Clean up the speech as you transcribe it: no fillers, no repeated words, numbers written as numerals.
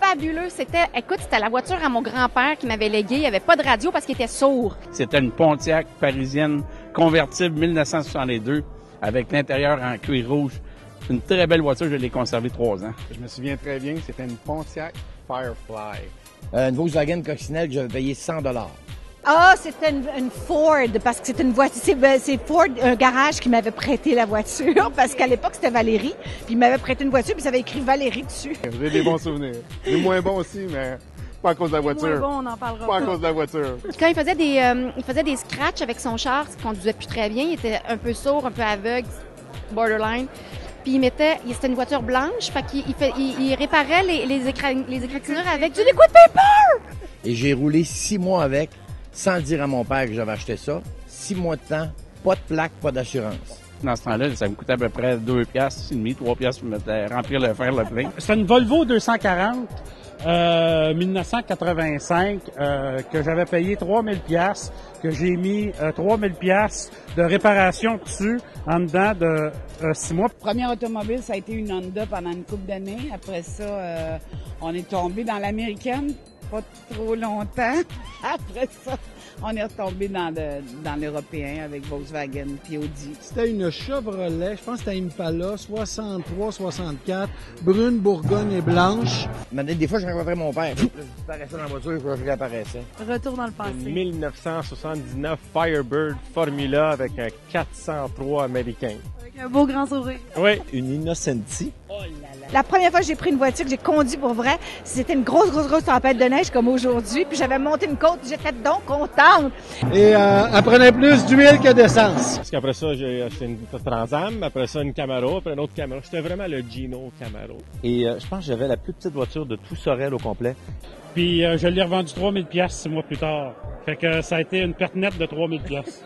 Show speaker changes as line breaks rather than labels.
fabuleux. Écoute, c'était la voiture à mon grand-père qui m'avait légué. Il n'y avait pas de radio parce qu'il était sourd.
C'était une Pontiac parisienne convertible 1962 avec l'intérieur en cuir rouge. C'est une très belle voiture, je l'ai conservée 3 ans.
Je me souviens très bien, c'était une Pontiac Firefly.
Une Volkswagen Coccinelle que j'avais payé 100 $.
Ah, c'était une Ford, parce que c'est une voiture, c'est Ford, un garage qui m'avait prêté la voiture, parce qu'à l'époque, c'était Valérie, puis il m'avait prêté une voiture, puis ça avait écrit Valérie dessus.
J'ai des bons souvenirs. Des moins bons aussi, mais pas à cause de la voiture.
Moins bon, on en parlera
pas. À cause de la voiture.
Puis quand il faisait des scratchs avec son char, il conduisait plus très bien, il était un peu sourd, un peu aveugle, borderline. Puis c'était une voiture blanche, fait qu'il réparait les écritures avec du liquid paper!
Et j'ai roulé 6 mois avec, sans dire à mon père que j'avais acheté ça. 6 mois de temps, pas de plaque, pas d'assurance.
Dans ce temps-là, ça me coûtait à peu près 2 piastres, 3 piastres pour remplir le fer, le plein.
C'est une Volvo 240 1985 que j'avais payé 3000 piastres, que j'ai mis 3000 piastres de réparation dessus en dedans de 6 mois.
Première automobile, ça a été une Honda pendant une couple d'années. Après ça, on est tombé dans l'américaine, pas trop longtemps. Après ça, on est retombé dans l'européen avec Volkswagen puis Audi.
C'était une Chevrolet, je pense que c'était Impala 63-64, brune, bourgogne et blanche.
Des fois, je rencontrais mon père. Je disparaissais dans la voiture, je réapparaissais.
Retour dans le passé.
Une 1979 Firebird Formula avec un 403 américain.
Avec un beau grand sourire.
Oui, une Innocenti.
La première fois que j'ai pris une voiture, que j'ai conduit pour vrai, c'était une grosse tempête de neige comme aujourd'hui. Puis j'avais monté une côte, j'étais donc contente.
Et elle prenait plus d'huile que d'essence.
Parce qu'après ça, j'ai acheté une Trans Am, après ça une Camaro, après une autre Camaro. C'était vraiment le Gino Camaro.
Et je pense que j'avais la plus petite voiture de tout Sorel au complet.
Puis je l'ai revendu 3000 piastres 6 mois plus tard. Fait que ça a été une perte nette de 3000 piastres.